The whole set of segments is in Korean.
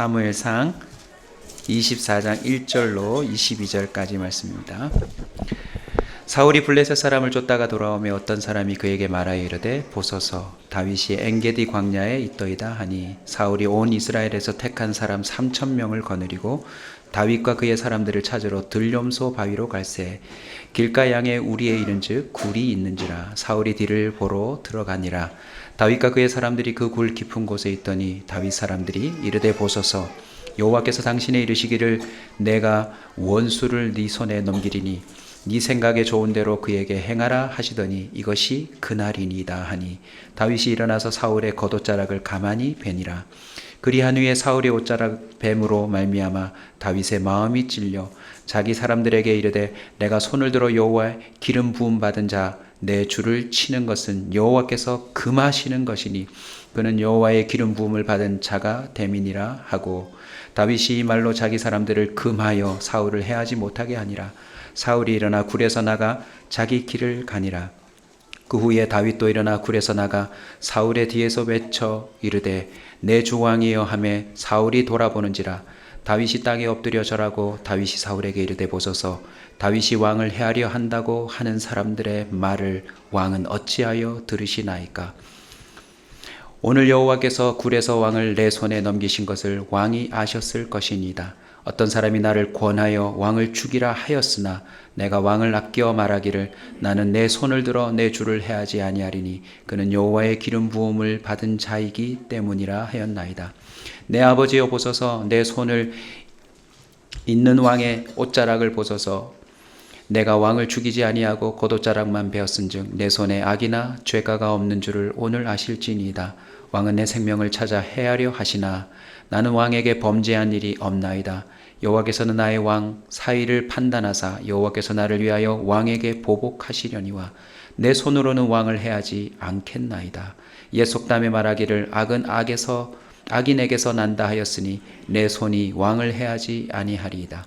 사무엘상 24장 1절로 22절까지 말씀입니다. 사울이 블레셋 사람을 쫓다가 돌아오며 어떤 사람이 그에게 말하여 이르되 보소서 다윗이 엔게디 광야에 있더이다 하니 사울이 온 이스라엘에서 택한 사람 3,000명을 거느리고 다윗과 그의 사람들을 찾으러 들뇽소 바위로 갈새 길가 양에 우리에 이른즉 굴이 있는지라 사울이 뒤를 보러 들어가니라. 다윗과 그의 사람들이 그 굴 깊은 곳에 있더니 다윗 사람들이 이르되 보소서 여호와께서 당신에 이르시기를 내가 원수를 네 손에 넘기리니 네 생각에 좋은 대로 그에게 행하라 하시더니 이것이 그날이니이다 하니 다윗이 일어나서 사울의 겉옷자락을 가만히 베니라. 그리한 후에 사울의 옷자락 뱀으로 말미암아 다윗의 마음이 찔려 자기 사람들에게 이르되 내가 손을 들어 여호와의 기름 부음 받은 자 내 주를 치는 것은 여호와께서 금하시는 것이니 그는 여호와의 기름 부음을 받은 자가 됨이니라 하고 다윗이 이 말로 자기 사람들을 금하여 사울을 해하지 못하게 하니라. 사울이 일어나 굴에서 나가 자기 길을 가니라. 그 후에 다윗도 일어나 굴에서 나가 사울의 뒤에서 외쳐 이르되 내 주 왕이여 하매 사울이 돌아보는지라. 다윗이 땅에 엎드려 절하고 다윗이 사울에게 이르되 보소서 다윗이 왕을 해하려 한다고 하는 사람들의 말을 왕은 어찌하여 들으시나이까. 오늘 여호와께서 굴에서 왕을 내 손에 넘기신 것을 왕이 아셨을 것이니이다. 어떤 사람이 나를 권하여 왕을 죽이라 하였으나 내가 왕을 아껴 말하기를 나는 내 손을 들어 내 주를 해하지 아니하리니 그는 여호와의 기름 부음을 받은 자이기 때문이라 하였나이다. 내 아버지여 보소서 내 손을 있는 왕의 옷자락을 보소서 내가 왕을 죽이지 아니하고 겉옷자락만 베었은즉 내 손에 악이나 죄가가 없는 줄을 오늘 아실지니이다. 왕은 내 생명을 찾아 해하려 하시나 나는 왕에게 범죄한 일이 없나이다. 여호와께서는 나의 왕 사이를 판단하사 여호와께서 나를 위하여 왕에게 보복하시려니와 내 손으로는 왕을 해하지 않겠나이다. 옛 속담에 말하기를 악은 악인에게서 난다 하였으니 내 손이 왕을 해하지 아니하리이다.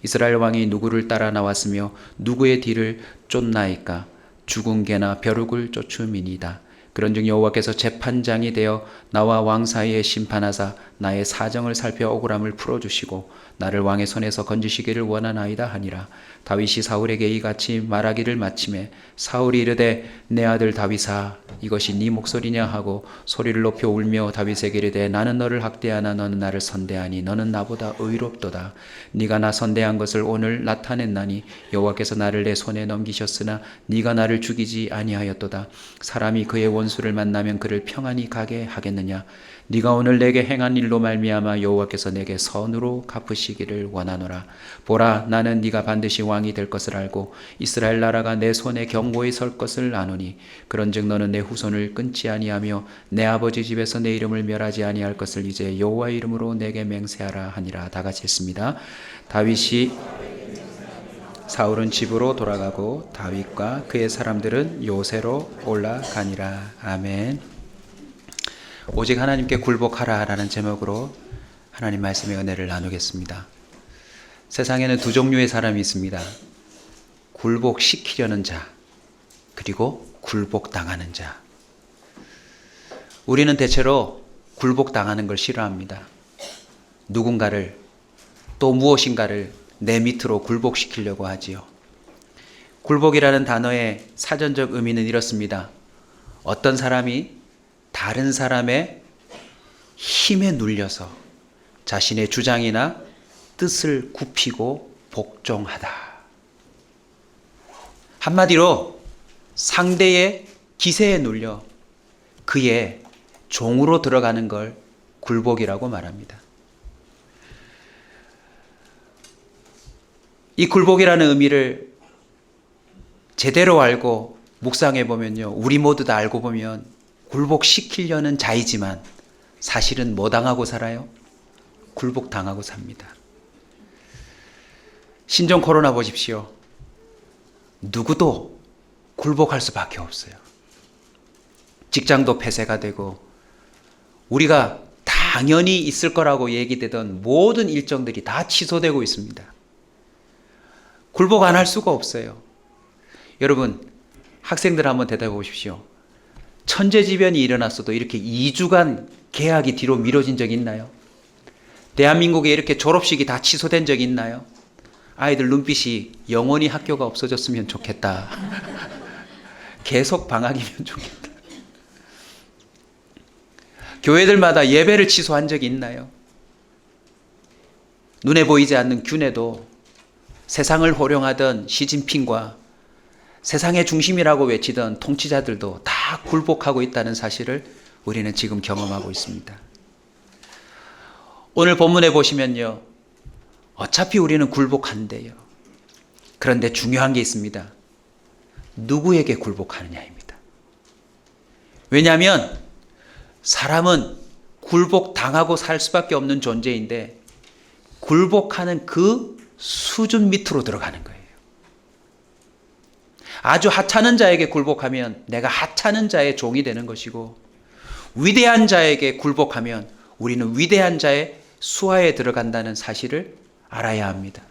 이스라엘 왕이 누구를 따라 나왔으며 누구의 뒤를 쫓나이까. 죽은 개나 벼룩을 쫓음이니이다. 그런즉 여호와께서 재판장이 되어 나와 왕 사이에 심판하사 나의 사정을 살펴 억울함을 풀어주시고 나를 왕의 손에서 건지시기를 원하나이다 하니라. 다윗이 사울에게 이같이 말하기를 마침에 사울이 이르되 내 아들 다윗아 이것이 네 목소리냐 하고 소리를 높여 울며 다윗에게 이르되 나는 너를 학대하나 너는 나를 선대하니 너는 나보다 의롭도다. 네가 나 선대한 것을 오늘 나타냈나니 여호와께서 나를 내 손에 넘기셨으나 네가 나를 죽이지 아니하였도다. 사람이 그의 원수를 만나면 그를 평안히 가게 하겠느냐. 네가 오늘 내게 행한 일로 말미암아 여호와께서 내게 선으로 갚으시기를 원하노라. 보라 나는 네가 반드시 왕이 될 것을 알고 이스라엘 나라가 내 손에 견고히 설 것을 아노니 그런즉 너는 내 후손을 끊지 아니하며 내 아버지 집에서 내 이름을 멸하지 아니할 것을 이제 여호와의 이름으로 내게 맹세하라 하니라. 다 같이 했습니다. 다윗이 사울은 집으로 돌아가고 다윗과 그의 사람들은 요새로 올라가니라. 아멘. 오직 하나님께 굴복하라 라는 제목으로 하나님 말씀의 은혜를 나누겠습니다. 세상에는 두 종류의 사람이 있습니다. 굴복시키려는 자, 그리고 굴복당하는 자. 우리는 대체로 굴복당하는 걸 싫어합니다. 누군가를 또 무엇인가를 내 밑으로 굴복시키려고 하지요. 굴복이라는 단어의 사전적 의미는 이렇습니다. 어떤 사람이 다른 사람의 힘에 눌려서 자신의 주장이나 뜻을 굽히고 복종하다. 한마디로 상대의 기세에 눌려 그의 종으로 들어가는 걸 굴복이라고 말합니다. 이 굴복이라는 의미를 제대로 알고 묵상해 보면요. 우리 모두 다 알고 보면 굴복시키려는 자이지만 사실은 뭐 당하고 살아요? 굴복당하고 삽니다. 신종 코로나 보십시오. 누구도 굴복할 수밖에 없어요. 직장도 폐쇄가 되고 우리가 당연히 있을 거라고 얘기되던 모든 일정들이 다 취소되고 있습니다. 굴복 안 할 수가 없어요. 여러분 학생들 한번 대답해 보십시오. 천재지변이 일어났어도 이렇게 2주간 개학이 뒤로 미뤄진 적이 있나요? 대한민국에 이렇게 졸업식이 다 취소된 적이 있나요? 아이들 눈빛이 영원히 학교가 없어졌으면 좋겠다. 계속 방학이면 좋겠다. 교회들마다 예배를 취소한 적이 있나요? 눈에 보이지 않는 균에도 세상을 호령하던 시진핑과 세상의 중심이라고 외치던 통치자들도 다 굴복하고 있다는 사실을 우리는 지금 경험하고 있습니다. 오늘 본문에 보시면요, 어차피 우리는 굴복한대요. 그런데 중요한 게 있습니다. 누구에게 굴복하느냐입니다. 왜냐하면 사람은 굴복당하고 살 수밖에 없는 존재인데 굴복하는 그 수준 밑으로 들어가는 거예요. 아주 하찮은 자에게 굴복하면 내가 하찮은 자의 종이 되는 것이고, 위대한 자에게 굴복하면 우리는 위대한 자의 수하에 들어간다는 사실을 알아야 합니다.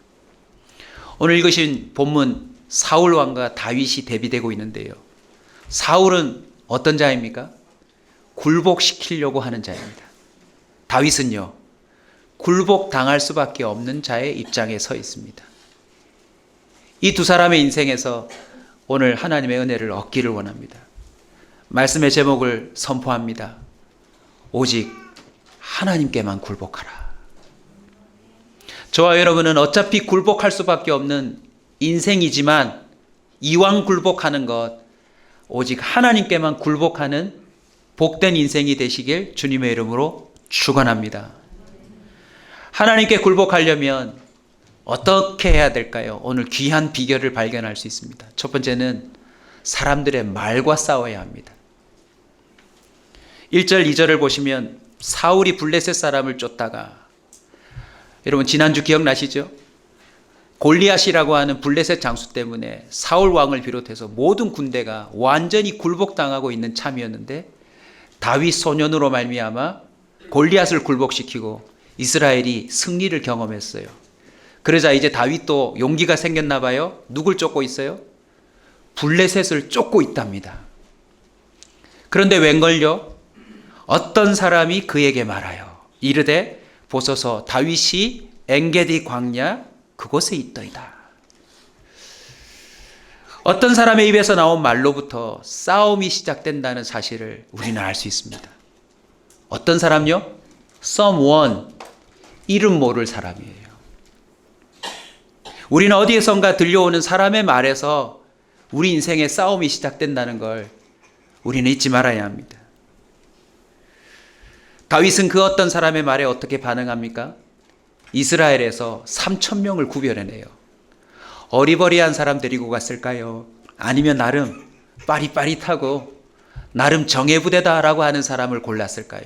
오늘 읽으신 본문 사울 왕과 다윗이 대비되고 있는데요. 사울은 어떤 자입니까? 굴복시키려고 하는 자입니다. 다윗은요, 굴복당할 수밖에 없는 자의 입장에 서 있습니다. 이 두 사람의 인생에서 오늘 하나님의 은혜를 얻기를 원합니다. 말씀의 제목을 선포합니다. 오직 하나님께만 굴복하라. 저와 여러분은 어차피 굴복할 수밖에 없는 인생이지만 이왕 굴복하는 것, 오직 하나님께만 굴복하는 복된 인생이 되시길 주님의 이름으로 축원합니다. 하나님께 굴복하려면 어떻게 해야 될까요? 오늘 귀한 비결을 발견할 수 있습니다. 첫 번째는 사람들의 말과 싸워야 합니다. 1절, 2절을 보시면 사울이 블레셋 사람을 쫓다가, 여러분 지난주 기억나시죠? 골리앗이라고 하는 블레셋 장수 때문에 사울 왕을 비롯해서 모든 군대가 완전히 굴복당하고 있는 참이었는데 다윗 소년으로 말미암아 골리앗을 굴복시키고 이스라엘이 승리를 경험했어요. 그러자 이제 다윗도 용기가 생겼나 봐요. 누굴 쫓고 있어요? 블레셋을 쫓고 있답니다. 그런데 웬걸요? 어떤 사람이 그에게 말하여 이르되 보소서 다윗이 엔게디 광야 그곳에 있더이다. 어떤 사람의 입에서 나온 말로부터 싸움이 시작된다는 사실을 우리는 알 수 있습니다. 어떤 사람요? someone, 이름 모를 사람이에요. 우리는 어디에선가 들려오는 사람의 말에서 우리 인생의 싸움이 시작된다는 걸 우리는 잊지 말아야 합니다. 다윗은 그 어떤 사람의 말에 어떻게 반응합니까? 이스라엘에서 3,000명을 구별해내요. 어리버리한 사람 데리고 갔을까요? 아니면 나름 빠릿빠릿하고 나름 정예부대다라고 하는 사람을 골랐을까요?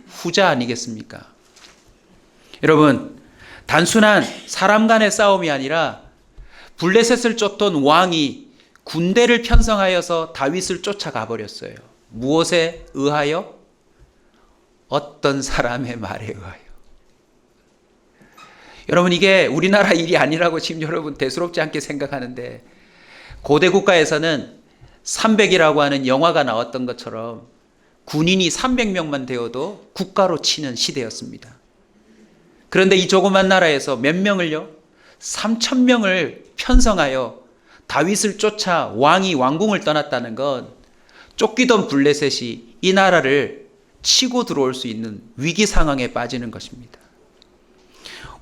후자 아니겠습니까? 여러분, 단순한 사람 간의 싸움이 아니라 블레셋을 쫓던 왕이 군대를 편성하여서 다윗을 쫓아가 버렸어요. 무엇에 의하여? 어떤 사람의 말에 의하여. 여러분, 이게 우리나라 일이 아니라고 지금 여러분 대수롭지 않게 생각하는데, 고대 국가에서는 300이라고 하는 영화가 나왔던 것처럼 군인이 300명만 되어도 국가로 치는 시대였습니다. 그런데 이 조그만 나라에서 몇 명을요? 3,000명을 편성하여 다윗을 쫓아 왕이 왕궁을 떠났다는 건 쫓기던 블레셋이 이 나라를 치고 들어올 수 있는 위기 상황에 빠지는 것입니다.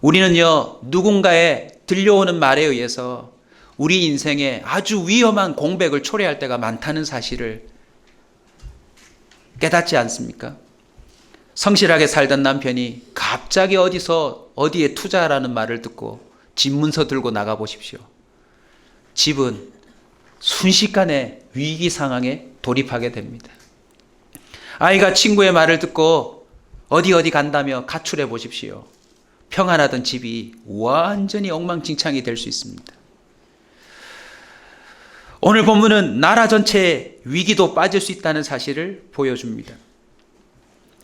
우리는요, 누군가의 들려오는 말에 의해서 우리 인생에 아주 위험한 공백을 초래할 때가 많다는 사실을 깨닫지 않습니까? 성실하게 살던 남편이 갑자기 어디에 투자하라는 말을 듣고 집 문서 들고 나가 보십시오. 집은 순식간에 위기 상황에 돌입하게 됩니다. 아이가 친구의 말을 듣고 어디 간다며 가출해 보십시오. 평안하던 집이 완전히 엉망진창이 될 수 있습니다. 오늘 본문은 나라 전체의 위기도 빠질 수 있다는 사실을 보여줍니다.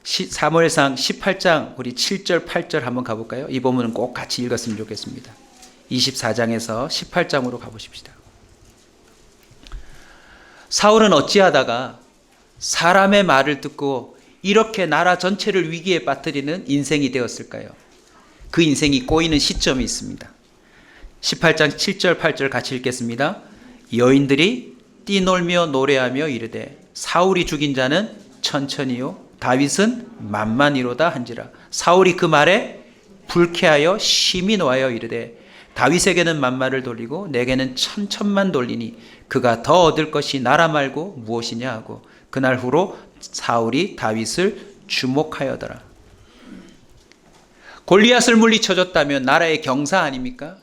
사무엘상 18장 우리 7절 8절 한번 가볼까요? 이 본문은 꼭 같이 읽었으면 좋겠습니다. 24장에서 18장으로 가보십시다. 사울은 어찌하다가 사람의 말을 듣고 이렇게 나라 전체를 위기에 빠뜨리는 인생이 되었을까요? 그 인생이 꼬이는 시점이 있습니다. 18장 7절 8절 같이 읽겠습니다. 여인들이 뛰놀며 노래하며 이르되 사울이 죽인 자는 천천히요 다윗은 만만히로다 한지라. 사울이 그 말에 불쾌하여 심히 노하여 이르되 다윗에게는 만마를 돌리고 내게는 천천만 돌리니 그가 더 얻을 것이 나라 말고 무엇이냐 하고 그날 후로 사울이 다윗을 주목하여더라. 골리앗을 물리쳐줬다면 나라의 경사 아닙니까?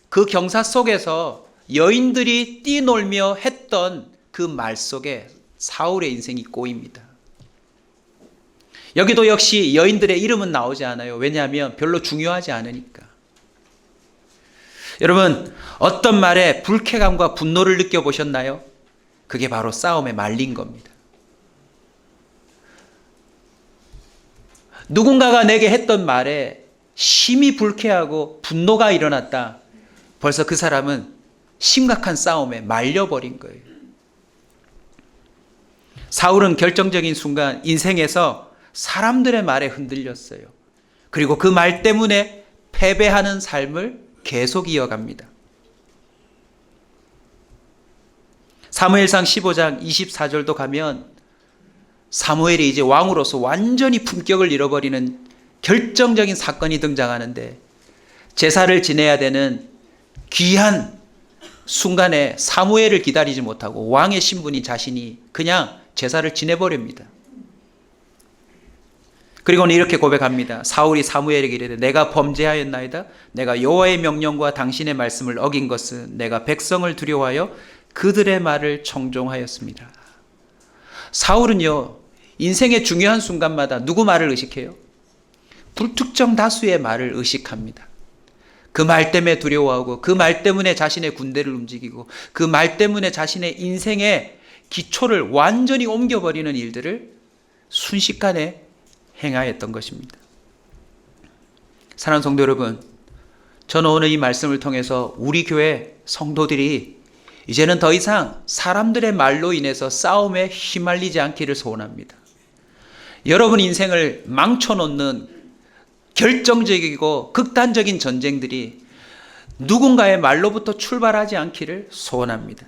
그 경사 속에서 여인들이 뛰놀며 했던 그 말 속에 사울의 인생이 꼬입니다. 여기도 역시 여인들의 이름은 나오지 않아요. 왜냐하면 별로 중요하지 않으니까. 여러분, 어떤 말에 불쾌감과 분노를 느껴보셨나요? 그게 바로 싸움에 말린 겁니다. 누군가가 내게 했던 말에 심히 불쾌하고 분노가 일어났다. 벌써 그 사람은 심각한 싸움에 말려버린 거예요. 사울은 결정적인 순간 인생에서 사람들의 말에 흔들렸어요. 그리고 그 말 때문에 패배하는 삶을 계속 이어갑니다. 사무엘상 15장 24절도 가면 사무엘이 이제 왕으로서 완전히 품격을 잃어버리는 결정적인 사건이 등장하는데 제사를 지내야 되는 귀한 순간에 사무엘을 기다리지 못하고 왕의 신분인 자신이 그냥 제사를 지내버립니다. 그리고는 이렇게 고백합니다. 사울이 사무엘에게 이르되 내가 범죄하였나이다. 내가 여호와의 명령과 당신의 말씀을 어긴 것은 내가 백성을 두려워하여 그들의 말을 청종하였습니다. 사울은요, 인생의 중요한 순간마다 누구 말을 의식해요? 불특정 다수의 말을 의식합니다. 그 말 때문에 두려워하고 그 말 때문에 자신의 군대를 움직이고 그 말 때문에 자신의 인생의 기초를 완전히 옮겨버리는 일들을 순식간에 행하였던 것입니다. 사랑하는 성도 여러분, 저는 오늘 이 말씀을 통해서 우리 교회 성도들이 이제는 더 이상 사람들의 말로 인해서 싸움에 휘말리지 않기를 소원합니다. 여러분 인생을 망쳐놓는 결정적이고 극단적인 전쟁들이 누군가의 말로부터 출발하지 않기를 소원합니다.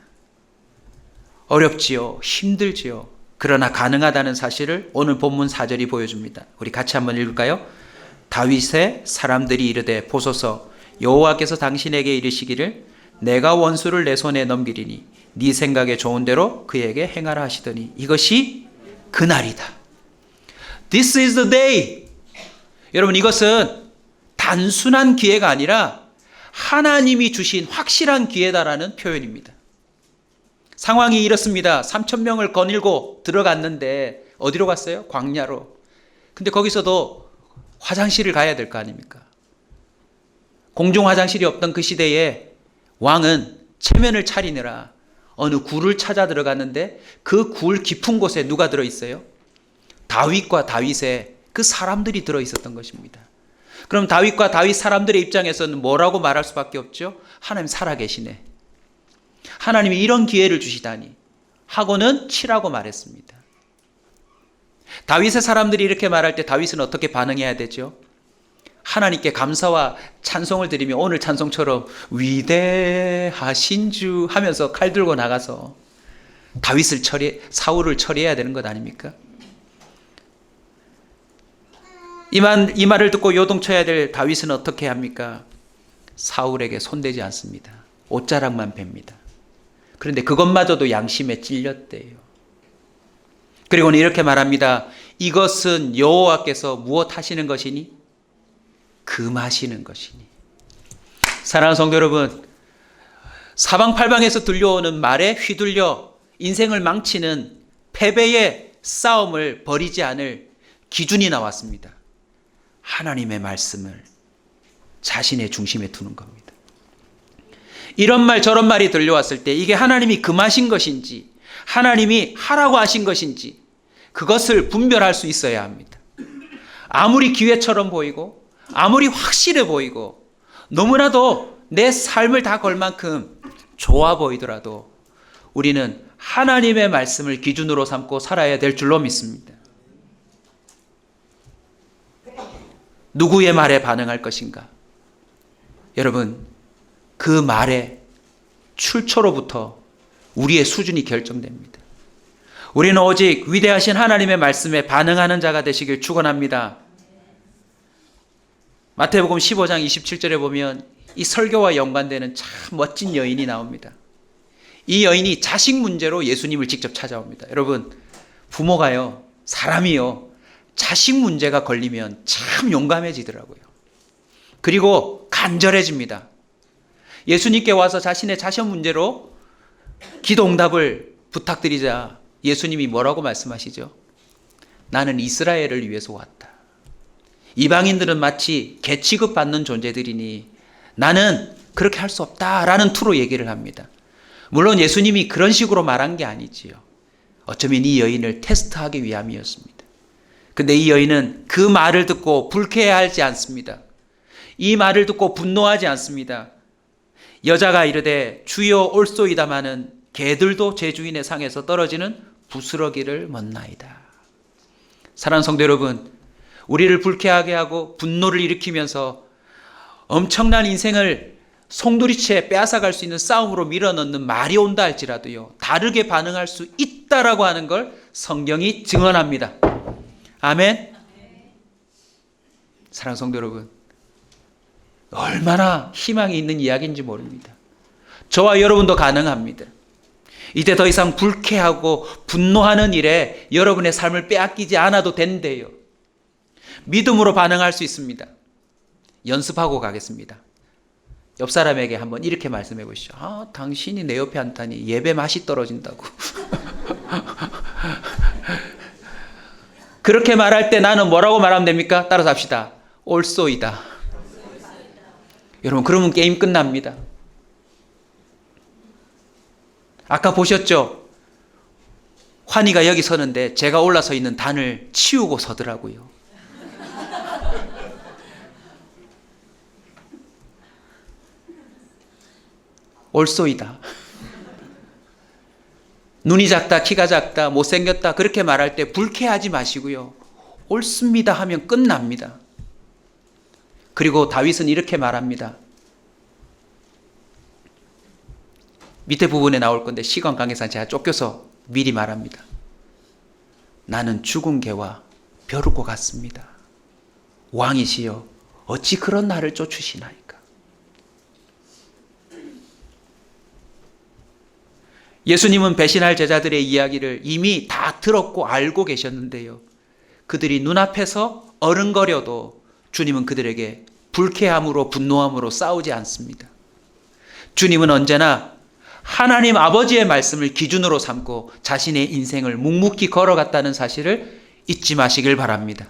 어렵지요, 힘들지요. 그러나 가능하다는 사실을 오늘 본문 4절이 보여줍니다. 우리 같이 한번 읽을까요? 다윗의 사람들이 이르되 보소서 여호와께서 당신에게 이르시기를 내가 원수를 내 손에 넘기리니 네 생각에 좋은 대로 그에게 행하라 하시더니 이것이 그날이다. This is the day. 여러분, 이것은 단순한 기회가 아니라 하나님이 주신 확실한 기회다라는 표현입니다. 상황이 이렇습니다. 3,000명을 거닐고 들어갔는데 어디로 갔어요? 광야로. 근데 거기서도 화장실을 가야 될 거 아닙니까? 공중 화장실이 없던 그 시대에 왕은 체면을 차리느라 어느 굴을 찾아 들어갔는데 그 굴 깊은 곳에 누가 들어있어요? 다윗과 다윗의 그 사람들이 들어있었던 것입니다. 그럼 다윗과 다윗 사람들의 입장에서는 뭐라고 말할 수밖에 없죠? 하나님 살아계시네. 하나님이 이런 기회를 주시다니 하고는 치라고 말했습니다. 다윗의 사람들이 이렇게 말할 때 다윗은 어떻게 반응해야 되죠? 하나님께 감사와 찬송을 드리며 오늘 찬송처럼 위대하신 주 하면서 칼 들고 나가서 사울을 처리해야 되는 것 아닙니까? 이 말을 듣고 요동쳐야 될 다윗은 어떻게 합니까? 사울에게 손대지 않습니다. 옷자락만 뺍니다. 그런데 그것마저도 양심에 찔렸대요. 그리고는 이렇게 말합니다. 이것은 여호와께서 무엇 하시는 것이니? 금하시는 것이니. 사랑하는 성도 여러분, 사방팔방에서 들려오는 말에 휘둘려 인생을 망치는 패배의 싸움을 벌이지 않을 기준이 나왔습니다. 하나님의 말씀을 자신의 중심에 두는 겁니다. 이런 말 저런 말이 들려왔을 때 이게 하나님이 금하신 것인지 하나님이 하라고 하신 것인지 그것을 분별할 수 있어야 합니다. 아무리 기회처럼 보이고 아무리 확실해 보이고 너무나도 내 삶을 다 걸 만큼 좋아 보이더라도 우리는 하나님의 말씀을 기준으로 삼고 살아야 될 줄로 믿습니다. 누구의 말에 반응할 것인가? 여러분, 그 말의 출처로부터 우리의 수준이 결정됩니다. 우리는 오직 위대하신 하나님의 말씀에 반응하는 자가 되시길 축원합니다. 마태복음 15장 27절에 보면 이 설교와 연관되는 참 멋진 여인이 나옵니다. 이 여인이 자식 문제로 예수님을 직접 찾아옵니다. 여러분, 부모가요, 사람이요, 자식 문제가 걸리면 참 용감해지더라고요. 그리고 간절해집니다. 예수님께 와서 자신의 자식 문제로 기도 응답을 부탁드리자 예수님이 뭐라고 말씀하시죠? 나는 이스라엘을 위해서 왔다. 이방인들은 마치 개 취급받는 존재들이니 나는 그렇게 할 수 없다라는 투로 얘기를 합니다. 물론 예수님이 그런 식으로 말한 게 아니지요. 어쩌면 이 여인을 테스트하기 위함이었습니다. 근데 이 여인은 그 말을 듣고 불쾌해하지 않습니다. 이 말을 듣고 분노하지 않습니다. 여자가 이르되 주여 올소이다마는 개들도 제 주인의 상에서 떨어지는 부스러기를 먹나이다. 사랑하는 성도 여러분, 우리를 불쾌하게 하고 분노를 일으키면서 엄청난 인생을 송두리째 빼앗아갈 수 있는 싸움으로 밀어넣는 말이 온다 할지라도요, 다르게 반응할 수 있다라고 하는 걸 성경이 증언합니다. 아멘. 사랑하는 성도 여러분, 얼마나 희망이 있는 이야기인지 모릅니다. 저와 여러분도 가능합니다. 이제 더 이상 불쾌하고 분노하는 일에 여러분의 삶을 빼앗기지 않아도 된대요. 믿음으로 반응할 수 있습니다. 연습하고 가겠습니다. 옆 사람에게 한번 이렇게 말씀해 보시죠. 아, 당신이 내 옆에 앉다니 예배 맛이 떨어진다고. 그렇게 말할 때 나는 뭐라고 말하면 됩니까? 따라서 합시다. 올소이다. 여러분, 그러면 게임 끝납니다. 아까 보셨죠? 환희가 여기 서는데 제가 올라서 있는 단을 치우고 서더라고요. 올소이다. 눈이 작다, 키가 작다, 못생겼다 그렇게 말할 때 불쾌하지 마시고요. 옳습니다 하면 끝납니다. 그리고 다윗은 이렇게 말합니다. 밑에 부분에 나올 건데 시간 관계상 제가 쫓겨서 미리 말합니다. 나는 죽은 개와 벼룩과 같습니다. 왕이시여 어찌 그런 나를 쫓으시나이까. 예수님은 배신할 제자들의 이야기를 이미 다 들었고 알고 계셨는데요. 그들이 눈앞에서 어른거려도 주님은 그들에게 불쾌함으로 분노함으로 싸우지 않습니다. 주님은 언제나 하나님 아버지의 말씀을 기준으로 삼고 자신의 인생을 묵묵히 걸어갔다는 사실을 잊지 마시길 바랍니다.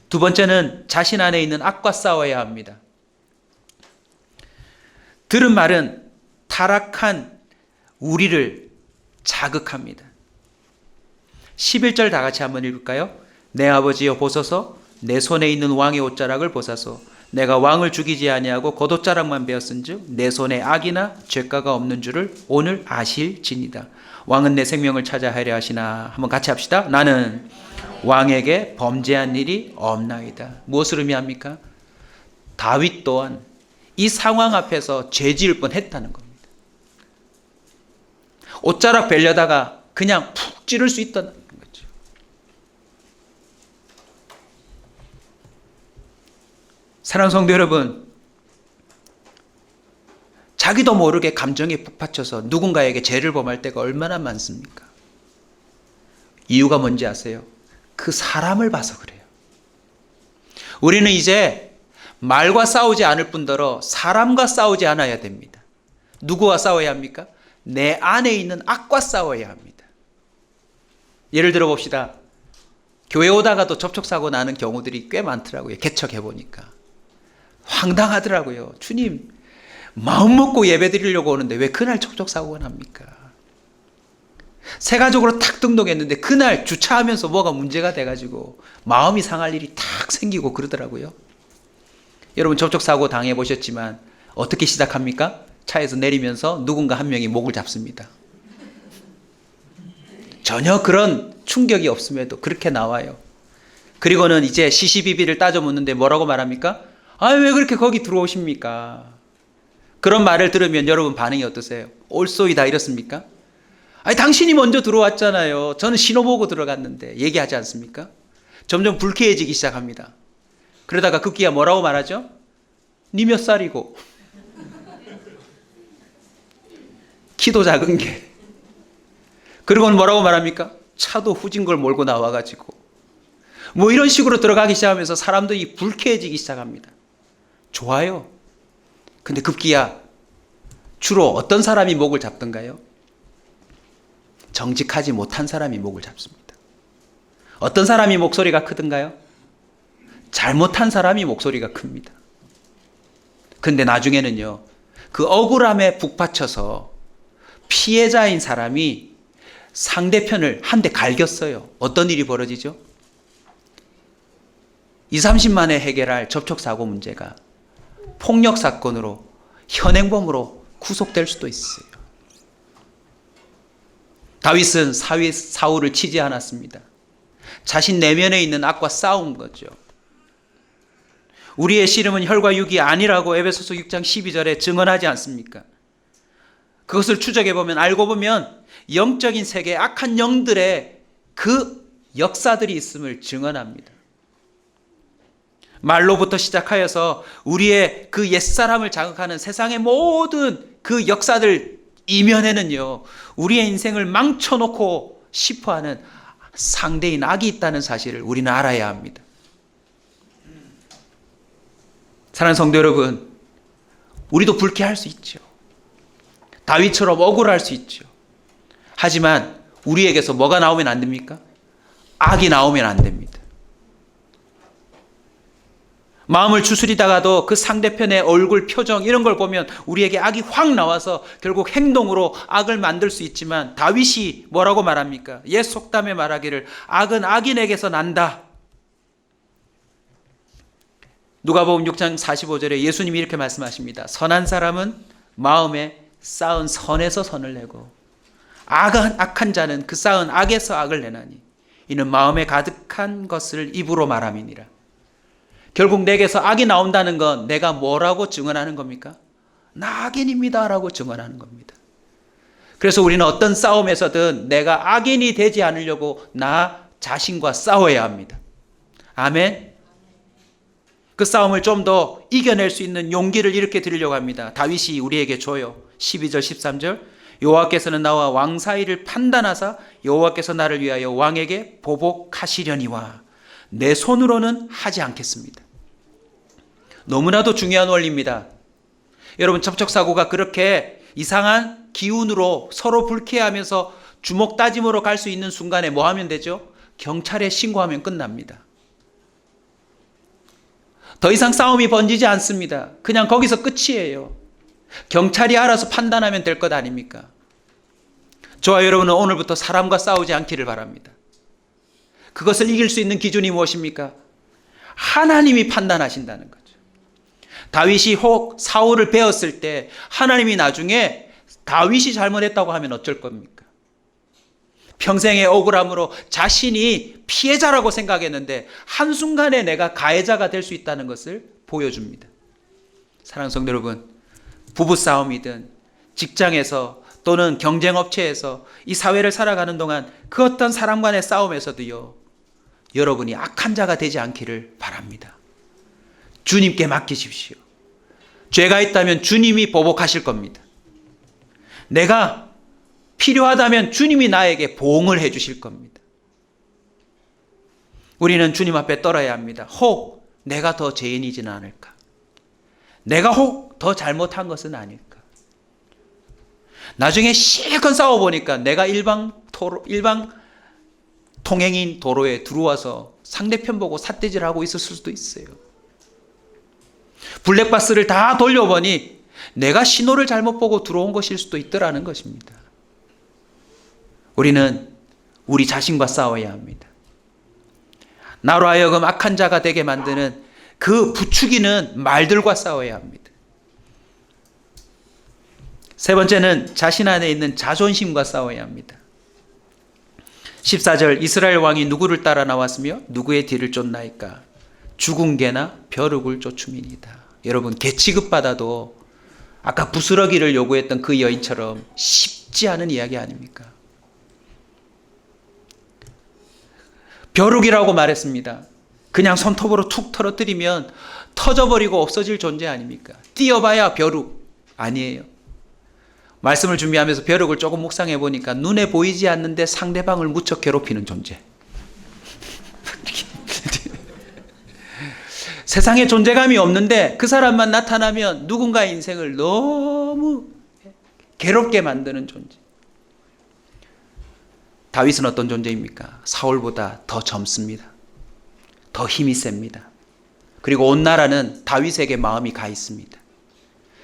두 번째는 자신 안에 있는 악과 싸워야 합니다. 들은 말은 타락한 우리를 자극합니다. 11절 다 같이 한번 읽을까요? 내 아버지여 보소서 내 손에 있는 왕의 옷자락을 보소서 내가 왕을 죽이지 아니하고 겉옷자락만 베었은즉 내 손에 악이나 죄가가 없는 줄을 오늘 아실지니라. 왕은 내 생명을 찾아 하려 하시나. 한번 같이 합시다. 나는 왕에게 범죄한 일이 없나이다. 무엇을 의미합니까? 다윗 또한 이 상황 앞에서 죄 지을 뻔했다는 겁니다. 옷자락 베려다가 그냥 푹 찌를 수 있다는 거죠. 사랑하는 성도 여러분, 자기도 모르게 감정에 북받쳐서 누군가에게 죄를 범할 때가 얼마나 많습니까? 이유가 뭔지 아세요? 그 사람을 봐서 그래요. 우리는 이제 말과 싸우지 않을 뿐더러 사람과 싸우지 않아야 됩니다. 누구와 싸워야 합니까? 내 안에 있는 악과 싸워야 합니다. 예를 들어 봅시다. 교회 오다가도 접촉사고 나는 경우들이 꽤 많더라고요. 개척해보니까. 황당하더라고요. 주님, 마음 먹고 예배 드리려고 오는데 왜 그날 접촉사고가 납니까? 새 가족으로 탁 등록했는데 그날 주차하면서 뭐가 문제가 돼가지고 마음이 상할 일이 탁 생기고 그러더라고요. 여러분 접촉사고 당해보셨지만 어떻게 시작합니까? 차에서 내리면서 누군가 한 명이 목을 잡습니다. 전혀 그런 충격이 없음에도 그렇게 나와요. 그리고는 이제 시시비비를 따져 묻는데 뭐라고 말합니까? 아, 왜 그렇게 거기 들어오십니까? 그런 말을 들으면 여러분 반응이 어떠세요? 올소이다 이렇습니까? 아니, 당신이 먼저 들어왔잖아요. 저는 신호 보고 들어갔는데 얘기하지 않습니까? 점점 불쾌해지기 시작합니다. 그러다가 급기야 뭐라고 말하죠? 니 몇 살이고? 키도 작은 게. 그리고는 뭐라고 말합니까? 차도 후진 걸 몰고 나와가지고. 뭐 이런 식으로 들어가기 시작하면서 사람들이 불쾌해지기 시작합니다. 좋아요. 근데 급기야 주로 어떤 사람이 목을 잡던가요? 정직하지 못한 사람이 목을 잡습니다. 어떤 사람이 목소리가 크던가요? 잘못한 사람이 목소리가 큽니다. 근데 나중에는요, 그 억울함에 북받쳐서 피해자인 사람이 상대편을 한 대 갈겼어요. 어떤 일이 벌어지죠? 2, 30만에 해결할 접촉사고 문제가 폭력 사건으로, 현행범으로 구속될 수도 있어요. 다윗은 사울을 치지 않았습니다. 자신 내면에 있는 악과 싸운 거죠. 우리의 씨름은 혈과 육이 아니라고 에베소서 6장 12절에 증언하지 않습니까? 그것을 추적해보면, 알고 보면 영적인 세계에 악한 영들의 그 역사들이 있음을 증언합니다. 말로부터 시작하여서 우리의 그 옛사람을 자극하는 세상의 모든 그 역사들 이면에는요, 우리의 인생을 망쳐놓고 싶어하는 상대인 악이 있다는 사실을 우리는 알아야 합니다. 사랑하는 성도 여러분, 우리도 불쾌할 수 있죠. 다윗처럼 억울할 수 있죠. 하지만 우리에게서 뭐가 나오면 안 됩니까? 악이 나오면 안 됩니다. 마음을 추스리다가도 그 상대편의 얼굴, 표정 이런 걸 보면 우리에게 악이 확 나와서 결국 행동으로 악을 만들 수 있지만, 다윗이 뭐라고 말합니까? 옛 속담에 말하기를 악은 악인에게서 난다. 누가복음 6장 45절에 예수님이 이렇게 말씀하십니다. 선한 사람은 마음에 쌓은 선에서 선을 내고 악한 자는 그 쌓은 악에서 악을 내나니 이는 마음에 가득한 것을 입으로 말함이니라. 결국 내게서 악이 나온다는 건 내가 뭐라고 증언하는 겁니까? 나 악인입니다 라고 증언하는 겁니다. 그래서 우리는 어떤 싸움에서든 내가 악인이 되지 않으려고 나 자신과 싸워야 합니다. 아멘. 그 싸움을 좀 더 이겨낼 수 있는 용기를 이렇게 드리려고 합니다. 다윗이 우리에게 줘요. 12절 13절 여호와께서는 나와 왕 사이를 판단하사 여호와께서 나를 위하여 왕에게 보복하시려니와 내 손으로는 하지 않겠습니다. 너무나도 중요한 원리입니다. 여러분, 접촉사고가 그렇게 이상한 기운으로 서로 불쾌하면서 주먹 다짐으로 갈 수 있는 순간에 뭐 하면 되죠? 경찰에 신고하면 끝납니다. 더 이상 싸움이 번지지 않습니다. 그냥 거기서 끝이에요. 경찰이 알아서 판단하면 될 것 아닙니까? 저와 여러분은 오늘부터 사람과 싸우지 않기를 바랍니다. 그것을 이길 수 있는 기준이 무엇입니까? 하나님이 판단하신다는 거죠. 다윗이 혹 사울을 베었을 때 하나님이 나중에 다윗이 잘못했다고 하면 어쩔 겁니까? 평생의 억울함으로 자신이 피해자라고 생각했는데 한순간에 내가 가해자가 될 수 있다는 것을 보여줍니다. 사랑하는 성도 여러분, 부부싸움이든 직장에서 또는 경쟁업체에서 이 사회를 살아가는 동안 그 어떤 사람 간의 싸움에서도요, 여러분이 악한 자가 되지 않기를 바랍니다. 주님께 맡기십시오. 죄가 있다면 주님이 보복하실 겁니다. 내가 필요하다면 주님이 나에게 보응을 해 주실 겁니다. 우리는 주님 앞에 떨어야 합니다. 혹 내가 더 죄인이지는 않을까? 내가 혹 더 잘못한 것은 아닐까? 나중에 실컷 싸워보니까 내가 일방 통행인 도로에 들어와서 상대편 보고 삿대질하고 있었을 수도 있어요. 블랙박스를 다 돌려보니 내가 신호를 잘못 보고 들어온 것일 수도 있더라는 것입니다. 우리는 우리 자신과 싸워야 합니다. 나로 하여금 악한 자가 되게 만드는 그 부추기는 말들과 싸워야 합니다. 세 번째는 자신 안에 있는 자존심과 싸워야 합니다. 14절 이스라엘 왕이 누구를 따라 나왔으며 누구의 뒤를 쫓나이까? 죽은 개나 벼룩을 쫓음이니이다. 여러분, 개 취급받아도 아까 부스러기를 요구했던 그 여인처럼 쉽지 않은 이야기 아닙니까? 벼룩이라고 말했습니다. 그냥 손톱으로 툭 털어뜨리면 터져버리고 없어질 존재 아닙니까? 띄어봐야 벼룩 아니에요. 말씀을 준비하면서 벼룩을 조금 묵상해 보니까 눈에 보이지 않는데 상대방을 무척 괴롭히는 존재. 세상에 존재감이 없는데 그 사람만 나타나면 누군가의 인생을 너무 괴롭게 만드는 존재. 다윗은 어떤 존재입니까? 사울보다 더 젊습니다. 더 힘이 셉니다. 그리고 온 나라는 다윗에게 마음이 가 있습니다.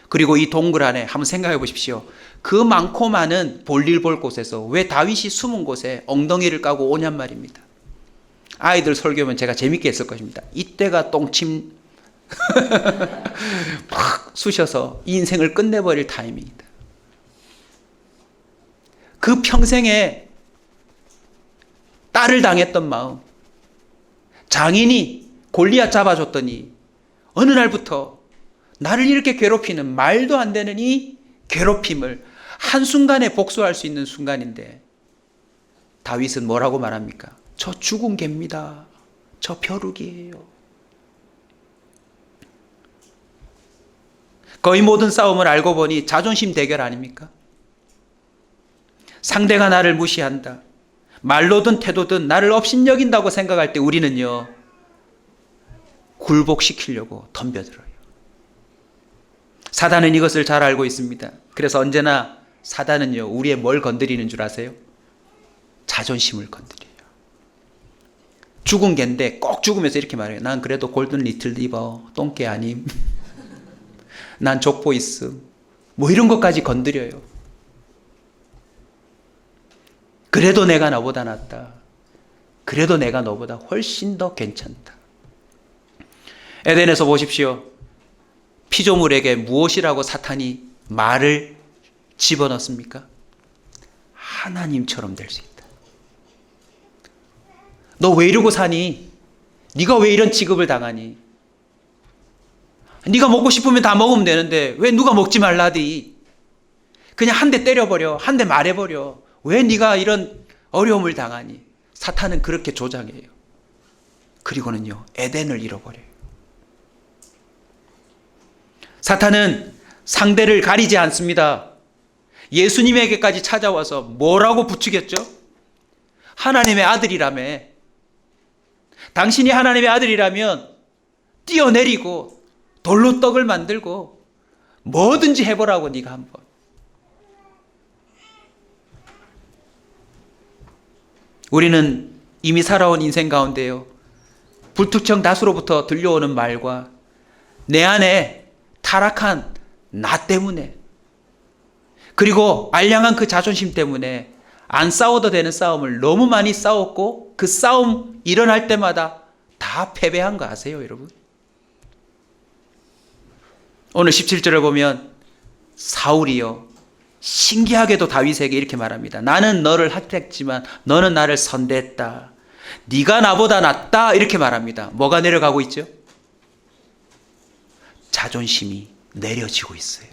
그리고 이 동굴 안에 한번 생각해 보십시오. 그 많고 많은 볼일 볼 곳에서 왜 다윗이 숨은 곳에 엉덩이를 까고 오냔 말입니다. 아이들 설교면 제가 재밌게 했을 것입니다. 이때가 똥침 팍 쑤셔서 인생을 끝내버릴 타이밍이다. 그 평생에 딸을 당했던 마음, 장인이 골리앗 잡아줬더니 어느 날부터 나를 이렇게 괴롭히는 말도 안 되는 이 괴롭힘을 한순간에 복수할 수 있는 순간인데 다윗은 뭐라고 말합니까? 저 죽은 개입니다. 저 벼룩이에요. 거의 모든 싸움을 알고 보니 자존심 대결 아닙니까? 상대가 나를 무시한다. 말로든 태도든 나를 업신여긴다고 생각할 때 우리는요, 굴복시키려고 덤벼들어요. 사단은 이것을 잘 알고 있습니다. 그래서 언제나 사단은요, 우리의 뭘 건드리는 줄 아세요? 자존심을 건드려요. 죽은 개인데 꼭 죽으면서 이렇게 말해요. 난 그래도 골든 리틀리버, 똥개 아님. 난 족보 있음. 뭐 이런 것까지 건드려요. 그래도 내가 너보다 낫다. 그래도 내가 너보다 훨씬 더 괜찮다. 에덴에서 보십시오. 피조물에게 무엇이라고 사탄이 말을 집어넣습니까? 하나님처럼 될 수 있다. 너 왜 이러고 사니? 네가 왜 이런 취급을 당하니? 네가 먹고 싶으면 다 먹으면 되는데 왜 누가 먹지 말라디? 그냥 한 대 때려버려. 한 대 말해버려. 왜 네가 이런 어려움을 당하니? 사탄은 그렇게 조장해요. 그리고는요, 에덴을 잃어버려요. 사탄은 상대를 가리지 않습니다. 예수님에게까지 찾아와서 뭐라고 부추겼죠? 하나님의 아들이라며. 당신이 하나님의 아들이라면 뛰어내리고 돌로 떡을 만들고 뭐든지 해보라고 네가 한번. 우리는 이미 살아온 인생 가운데요, 불특정 다수로부터 들려오는 말과 내 안에 타락한 나 때문에, 그리고 알량한 그 자존심 때문에 안 싸워도 되는 싸움을 너무 많이 싸웠고 그 싸움 일어날 때마다 다 패배한 거 아세요, 여러분? 오늘 17절을 보면 사울이요, 신기하게도 다윗에게 이렇게 말합니다. 나는 너를 핫했지만 너는 나를 선대했다. 네가 나보다 낫다. 이렇게 말합니다. 뭐가 내려가고 있죠? 자존심이 내려지고 있어요.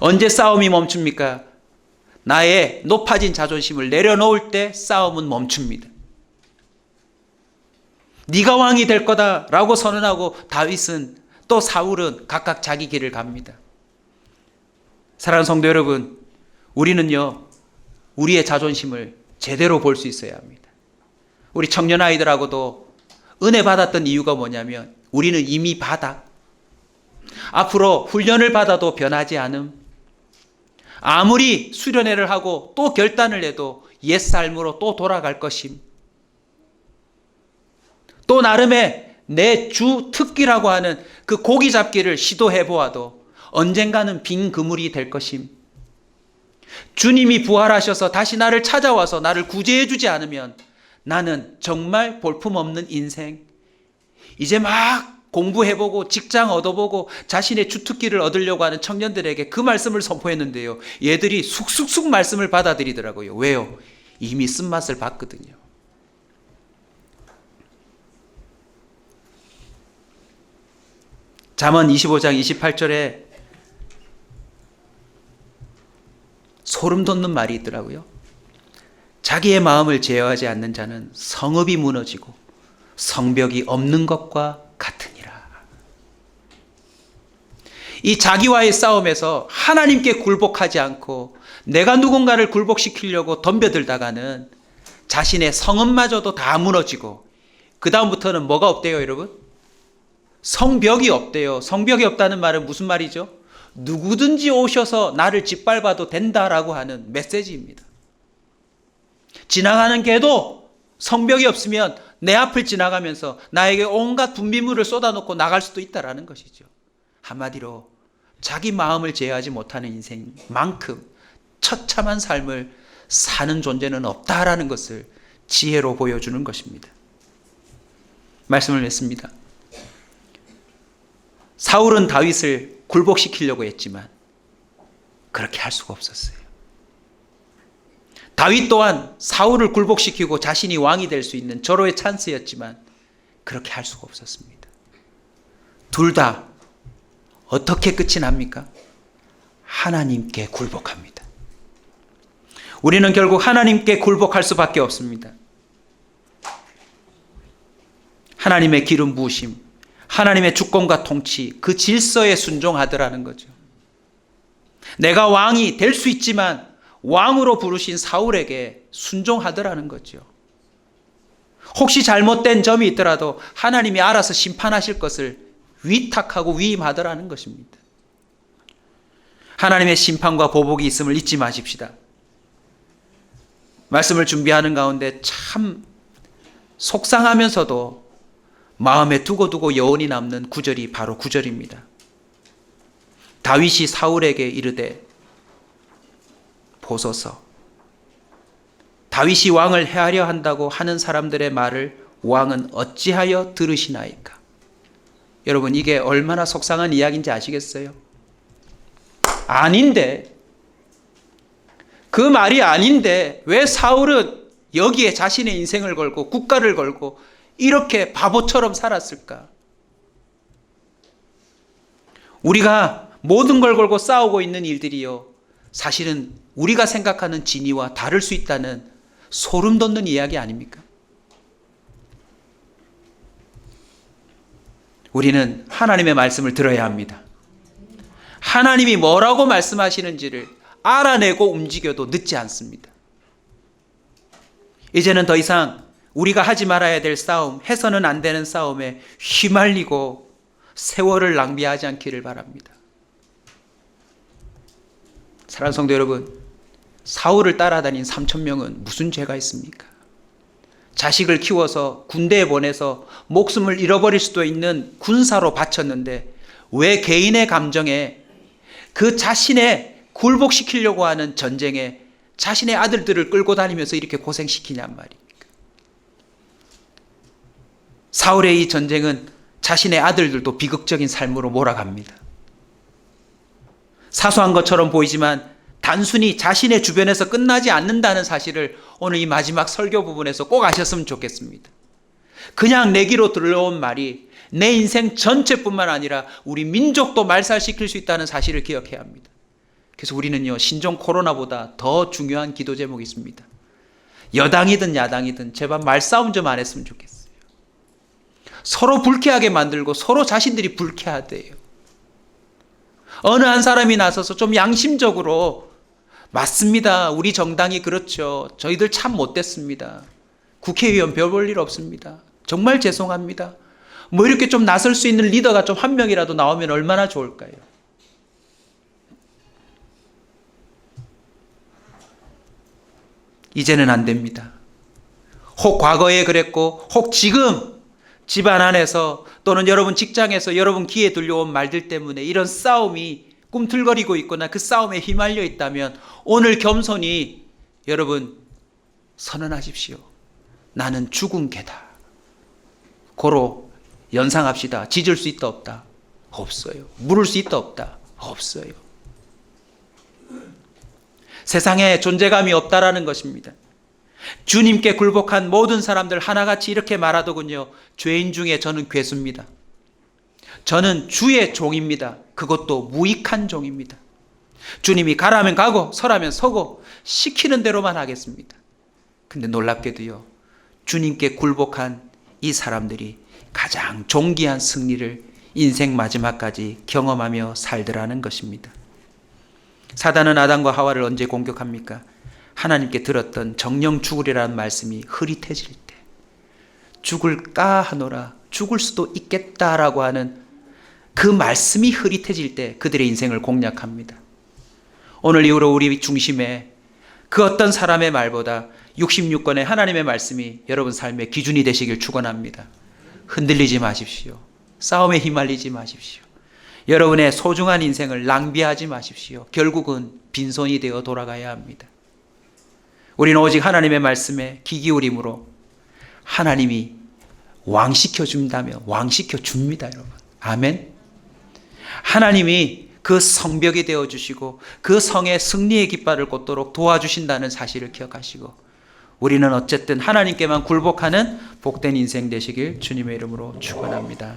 언제 싸움이 멈춥니까? 나의 높아진 자존심을 내려놓을 때 싸움은 멈춥니다. 네가 왕이 될 거다라고 선언하고 다윗은 또 사울은 각각 자기 길을 갑니다. 사랑하는 성도 여러분, 우리는요, 우리의 자존심을 제대로 볼 수 있어야 합니다. 우리 청년 아이들하고도 은혜 받았던 이유가 뭐냐면 우리는 이미 바닥, 앞으로 훈련을 받아도 변하지 않음, 아무리 수련회를 하고 또 결단을 해도 옛 삶으로 또 돌아갈 것임, 또 나름의 내 주 특기라고 하는 그 고기 잡기를 시도해 보아도 언젠가는 빈 그물이 될 것임, 주님이 부활하셔서 다시 나를 찾아와서 나를 구제해 주지 않으면 나는 정말 볼품없는 인생, 이제 막 공부해보고 직장 얻어보고 자신의 주특기를 얻으려고 하는 청년들에게 그 말씀을 선포했는데요. 얘들이 쑥쑥쑥 말씀을 받아들이더라고요. 왜요? 이미 쓴맛을 봤거든요. 잠언 25장 28절에 소름 돋는 말이 있더라고요. 자기의 마음을 제어하지 않는 자는 성읍이 무너지고 성벽이 없는 것과 같으니라. 이 자기와의 싸움에서 하나님께 굴복하지 않고 내가 누군가를 굴복시키려고 덤벼들다가는 자신의 성읍마저도 다 무너지고 그 다음부터는 뭐가 없대요, 여러분? 성벽이 없대요. 성벽이 없다는 말은 무슨 말이죠? 누구든지 오셔서 나를 짓밟아도 된다라고 하는 메시지입니다. 지나가는 개도 성벽이 없으면 내 앞을 지나가면서 나에게 온갖 분비물을 쏟아놓고 나갈 수도 있다라는 것이죠. 한마디로 자기 마음을 제어하지 못하는 인생만큼 처참한 삶을 사는 존재는 없다라는 것을 지혜로 보여주는 것입니다. 말씀을 맺습니다. 사울은 다윗을 굴복시키려고 했지만 그렇게 할 수가 없었어요. 다윗 또한 사울을 굴복시키고 자신이 왕이 될 수 있는 절호의 찬스였지만 그렇게 할 수가 없었습니다. 둘 다 어떻게 끝이 납니까? 하나님께 굴복합니다. 우리는 결국 하나님께 굴복할 수밖에 없습니다. 하나님의 기름 부으심, 하나님의 주권과 통치, 그 질서에 순종하더라는 거죠. 내가 왕이 될 수 있지만 왕으로 부르신 사울에게 순종하더라는 거죠. 혹시 잘못된 점이 있더라도 하나님이 알아서 심판하실 것을 위탁하고 위임하더라는 것입니다. 하나님의 심판과 보복이 있음을 잊지 마십시다. 말씀을 준비하는 가운데 참 속상하면서도 마음에 두고두고 여운이 남는 구절이 바로 구절입니다. 다윗이 사울에게 이르되 보소서, 다윗이 왕을 해하려 한다고 하는 사람들의 말을 왕은 어찌하여 들으시나이까? 여러분, 이게 얼마나 속상한 이야기인지 아시겠어요? 아닌데, 그 말이 아닌데 왜 사울은 여기에 자신의 인생을 걸고 국가를 걸고 이렇게 바보처럼 살았을까? 우리가 모든 걸 걸고 싸우고 있는 일들이요, 사실은 우리가 생각하는 진위와 다를 수 있다는 소름 돋는 이야기 아닙니까? 우리는 하나님의 말씀을 들어야 합니다. 하나님이 뭐라고 말씀하시는지를 알아내고 움직여도 늦지 않습니다. 이제는 더 이상 우리가 하지 말아야 될 싸움, 해서는 안 되는 싸움에 휘말리고 세월을 낭비하지 않기를 바랍니다. 사랑하는 성도 여러분, 사울을 따라다닌 3,000명은 무슨 죄가 있습니까? 자식을 키워서 군대에 보내서 목숨을 잃어버릴 수도 있는 군사로 바쳤는데 왜 개인의 감정에 그 자신의 굴복시키려고 하는 전쟁에 자신의 아들들을 끌고 다니면서 이렇게 고생시키냔 말입니까? 사울의 이 전쟁은 자신의 아들들도 비극적인 삶으로 몰아갑니다. 사소한 것처럼 보이지만 단순히 자신의 주변에서 끝나지 않는다는 사실을 오늘 이 마지막 설교 부분에서 꼭 아셨으면 좋겠습니다. 그냥 내기로 들려온 말이 내 인생 전체뿐만 아니라 우리 민족도 말살시킬 수 있다는 사실을 기억해야 합니다. 그래서 우리는요, 신종 코로나보다 더 중요한 기도 제목이 있습니다. 여당이든 야당이든 제발 말싸움 좀 안 했으면 좋겠어요. 서로 불쾌하게 만들고 서로 자신들이 불쾌하대요. 어느 한 사람이 나서서 좀 양심적으로 맞습니다. 우리 정당이 그렇죠. 저희들 참 못됐습니다. 국회의원 별 볼 일 없습니다. 정말 죄송합니다. 뭐 이렇게 좀 나설 수 있는 리더가 좀 한 명이라도 나오면 얼마나 좋을까요? 이제는 안 됩니다. 혹 과거에 그랬고 혹 지금 집안 안에서 또는 여러분 직장에서 여러분 귀에 들려온 말들 때문에 이런 싸움이 꿈틀거리고 있거나 그 싸움에 휘말려 있다면 오늘 겸손히 여러분 선언하십시오. 나는 죽은 개다. 고로 연상합시다. 짖을 수 있다 없다? 없어요. 물을 수 있다 없다? 없어요. 세상에 존재감이 없다라는 것입니다. 주님께 굴복한 모든 사람들 하나같이 이렇게 말하더군요. 죄인 중에 저는 괴수입니다. 저는 주의 종입니다. 그것도 무익한 종입니다. 주님이 가라면 가고 서라면 서고 시키는 대로만 하겠습니다. 근데 놀랍게도요, 주님께 굴복한 이 사람들이 가장 존귀한 승리를 인생 마지막까지 경험하며 살더라는 것입니다. 사단은 아담과 하와를 언제 공격합니까? 하나님께 들었던 정령 죽으리라는 말씀이 흐릿해질 때, 죽을까 하노라, 죽을 수도 있겠다라고 하는 그 말씀이 흐릿해질 때 그들의 인생을 공략합니다. 오늘 이후로 우리 중심에 그 어떤 사람의 말보다 66권의 하나님의 말씀이 여러분 삶의 기준이 되시길 축원합니다. 흔들리지 마십시오. 싸움에 휘말리지 마십시오. 여러분의 소중한 인생을 낭비하지 마십시오. 결국은 빈손이 되어 돌아가야 합니다. 우리는 오직 하나님의 말씀에 귀 기울임으로 하나님이 왕시켜 준다면 왕시켜 줍니다, 여러분. 아멘. 하나님이 그 성벽이 되어주시고 그 성의 승리의 깃발을 꽂도록 도와주신다는 사실을 기억하시고, 우리는 어쨌든 하나님께만 굴복하는 복된 인생 되시길 주님의 이름으로 축원합니다.